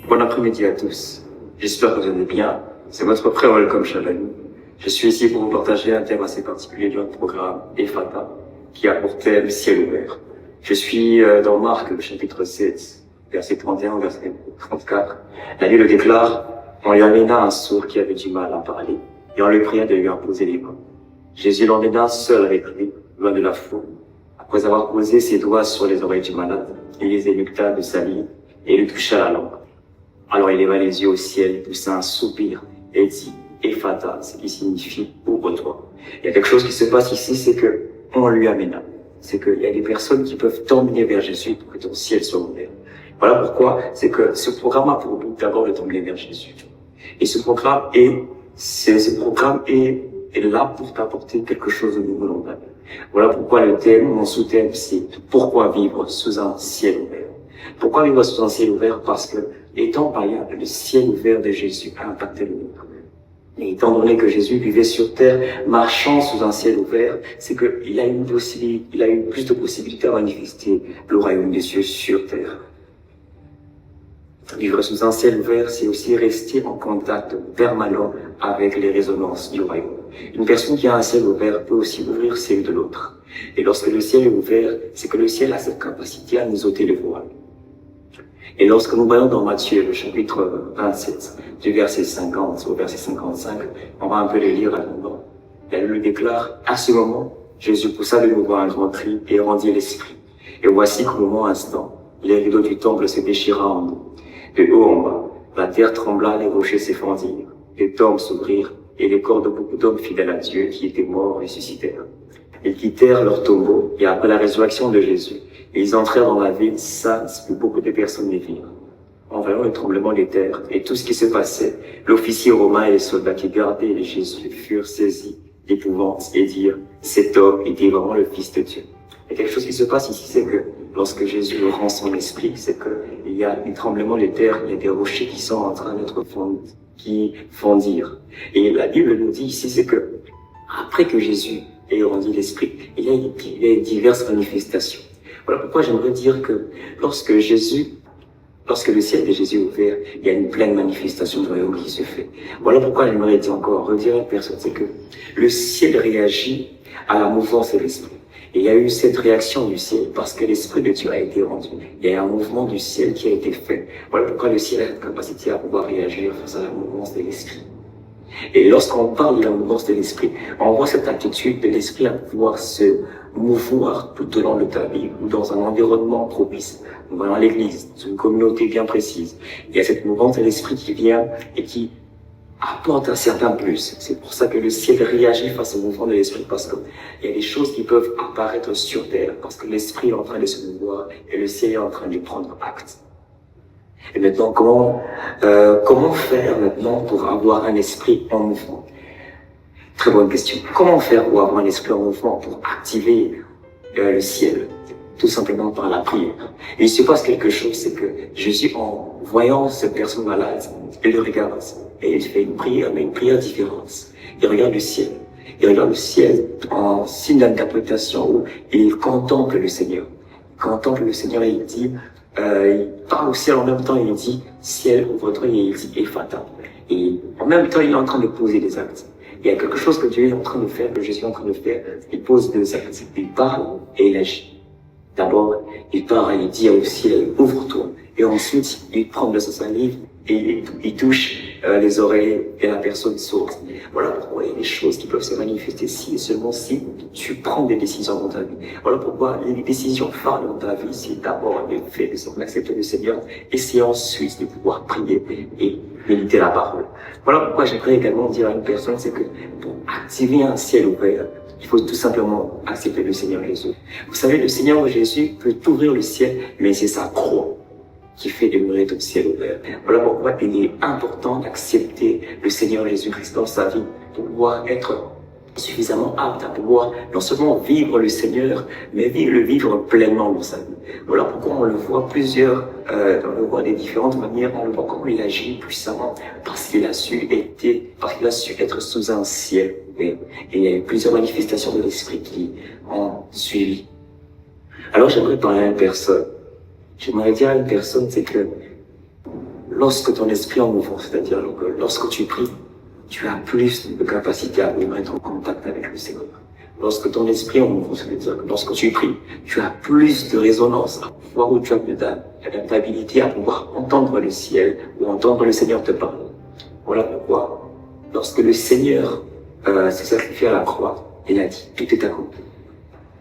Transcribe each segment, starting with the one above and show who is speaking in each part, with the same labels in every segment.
Speaker 1: Bon après-midi à tous. J'espère que vous allez bien. C'est votre frère Welcome Chalanou. Je suis ici pour vous partager un thème assez particulier de notre programme Ephata, qui a pour thème ciel ouvert. Je suis dans Marc, le chapitre 7, verset 31, verset 34. La Bible déclare: on lui amena un sourd qui avait du mal à parler, et on lui pria de lui imposer les mains. Jésus l'emmena seul avec lui, loin de la foule. Après avoir posé ses doigts sur les oreilles du malade, il les élucta de salive et lui toucha la langue. Alors il leva les yeux au ciel, poussa un soupir et dit Ephata, ce qui signifie ouvre-toi. Il y a quelque chose qui se passe ici, c'est que on lui amena. C'est qu'il y a des personnes qui peuvent t'emmener vers Jésus pour que ton ciel soit ouvert. Voilà pourquoi c'est que ce programme a pour but d'abord de t'emmener vers Jésus. Et ce programme est là pour t'apporter quelque chose de nouveau dans ta vie. Voilà pourquoi le thème, mon sous-thème, c'est pourquoi vivre sous un ciel ouvert. Pourquoi vivre sous un ciel ouvert? Parce que, étant païen, le ciel ouvert de Jésus a impacté le nôtre. Et étant donné que Jésus vivait sur terre, marchant sous un ciel ouvert, c'est qu'il a eu plus de possibilités à manifester le royaume des cieux sur terre. Vivre sous un ciel ouvert, c'est aussi rester en contact permanent avec les résonances du royaume. Une personne qui a un ciel ouvert peut aussi ouvrir celle de l'autre. Et lorsque le ciel est ouvert, c'est que le ciel a cette capacité à nous ôter le voile. Et lorsque nous voyons dans Matthieu, le chapitre 27, du verset 50 au verset 55, on va un peu le lire à l'endroit. Elle le déclare: à ce moment, Jésus poussa de nouveau un grand cri et rendit l'esprit. Et voici qu'au moment instant, les rideaux du temple se déchirent en deux. De haut en bas, la terre trembla, les rochers s'effondirent, les tombes s'ouvrirent, et les corps de beaucoup d'hommes fidèles à Dieu qui étaient morts ressuscitèrent. Ils quittèrent leur tombeau, et après la résurrection de Jésus, ils entrèrent dans la ville sainte où beaucoup de personnes les virent. En voyant le tremblement des terres et tout ce qui se passait, l'officier romain et les soldats qui gardaient Jésus furent saisis d'épouvante et dirent: cet homme était vraiment le Fils de Dieu. Et quelque chose qui se passe ici, c'est que lorsque Jésus rend son esprit, c'est qu'il y a des tremblements des terres, il y a des rochers qui sont en train d'être qui fondirent. Et la Bible nous dit ici, c'est que après que Jésus ait rendu l'esprit, il y a diverses manifestations. Voilà pourquoi j'aimerais dire que lorsque le ciel de Jésus est ouvert, il y a une pleine manifestation du royaume qui se fait. Voilà pourquoi j'aimerais dire encore, redire à une personne, c'est que le ciel réagit à la mouvance de l'esprit. Et il y a eu cette réaction du ciel parce que l'Esprit de Dieu a été rendu. Il y a un mouvement du ciel qui a été fait. Voilà pourquoi le ciel a cette capacité à pouvoir réagir face à la mouvance de l'esprit. Et lorsqu'on parle de la mouvance de l'esprit, on voit cette attitude de l'esprit à pouvoir se mouvoir tout au long de ta vie ou dans un environnement propice. Nous voyons à l'église, dans une communauté bien précise. Il y a cette mouvance de l'esprit qui vient et qui apporte un certain plus. C'est pour ça que le ciel réagit face au mouvement de l'esprit, parce qu'il y a des choses qui peuvent apparaître sur terre, parce que l'esprit est en train de se mouvoir et le ciel est en train de prendre acte. Et maintenant, comment faire maintenant pour avoir un esprit en mouvement? Très bonne question. Comment faire pour avoir un esprit en mouvement, pour activer le ciel? Tout simplement par la prière. Et il se passe quelque chose, c'est que Jésus, en voyant cette personne malade, il le regarde et il fait une prière, mais une prière différente. Il regarde le ciel. Il regarde le ciel en signe d'interprétation où il contemple le Seigneur. Il contemple le Seigneur et il dit, il parle au ciel en même temps, il dit ciel ouvre-toi, et il dit Ephata. Et en même temps, il est en train de poser des actes. Il y a quelque chose que Dieu est en train de faire, que Jésus est en train de faire. Il pose des actes. Il parle et il agit. D'abord, il part et il dit au ciel, ouvre-toi. Et ensuite, il prend de sa salive et il touche les oreilles et la personne sourde. Voilà pourquoi il y a des choses qui peuvent se manifester si et seulement si tu prends des décisions dans ta vie. Voilà pourquoi les décisions phares dans ta vie, c'est d'abord le fait de accepter le Seigneur et c'est ensuite de pouvoir prier et méditer la parole. Voilà pourquoi j'aimerais également dire à une personne, c'est que pour activer un ciel ouvert, il faut tout simplement accepter le Seigneur Jésus. Vous savez, le Seigneur Jésus peut ouvrir le ciel, mais c'est sa croix qui fait demeurer ton ciel ouvert. Voilà pourquoi il est important d'accepter le Seigneur Jésus-Christ dans sa vie pour pouvoir être suffisamment apte à pouvoir non seulement vivre le Seigneur, mais le vivre pleinement dans sa vie. Voilà pourquoi on le voit on le voit des différentes manières, on le voit comment il agit puissamment, parce qu'il a su être sous un ciel ouvert. Et il y a eu plusieurs manifestations de l'Esprit qui ont suivi. Alors j'aimerais parler à une personne. J'aimerais dire à une personne, c'est que lorsque ton esprit est en mouvement, c'est-à-dire que lorsque tu pries, tu as plus de capacité à être en contact avec le Seigneur. Lorsque ton esprit est en mouvement, c'est-à-dire que lorsque tu pries, tu as plus de résonance, à pouvoir où tu as l'adaptabilité à pouvoir entendre le ciel ou entendre le Seigneur te parler. Voilà pourquoi, lorsque le Seigneur s'est sacrifié à la croix, il a dit, tout est accompli.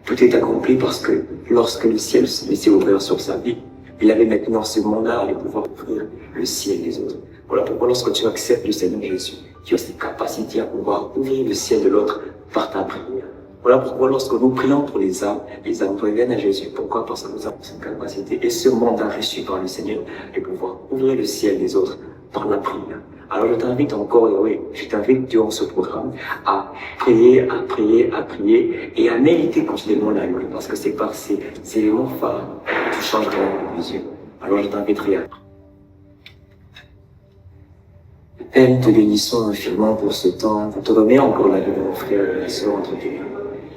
Speaker 1: Tout est accompli parce que lorsque le ciel s'est ouvert sur sa vie, il avait maintenant ce mandat de pouvoir ouvrir le ciel des autres. Voilà pourquoi lorsque tu acceptes le Seigneur Jésus, tu as cette capacité à pouvoir ouvrir le ciel de l'autre par ta prière. Voilà pourquoi lorsque nous prions pour les âmes reviennent à Jésus. Pourquoi? Parce que nous avons cette capacité et ce mandat reçu par le Seigneur de pouvoir ouvrir le ciel des autres par la prière. Alors je t'invite encore, et oui, je t'invite durant ce programme à prier et à méditer continuellement la Bible, parce que c'est par ces éléments phares que tu changeras la vision. Alors je t'inviterai à Père, nous te bénissons infiniment pour ce temps. On te remet encore la vie de mon frère et ma soeur entre tes mains.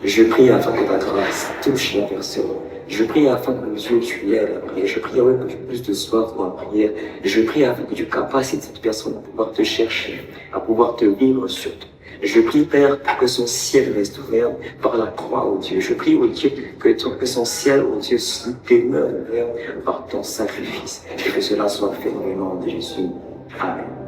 Speaker 1: Je prie afin que ta grâce touche la personne. Je prie afin que Dieu, tu l'aides à prier. Je prie afin que tu aies plus de soif pour la prière. Je prie afin que tu capacites cette personne à pouvoir te chercher, à pouvoir te vivre sur toi. Je prie, Père, que son ciel reste ouvert par la croix, oh Dieu. Je prie, oh Dieu, que son ciel, oh Dieu, demeure ouvert par ton sacrifice. Et que cela soit fait au nom de Jésus. Amen.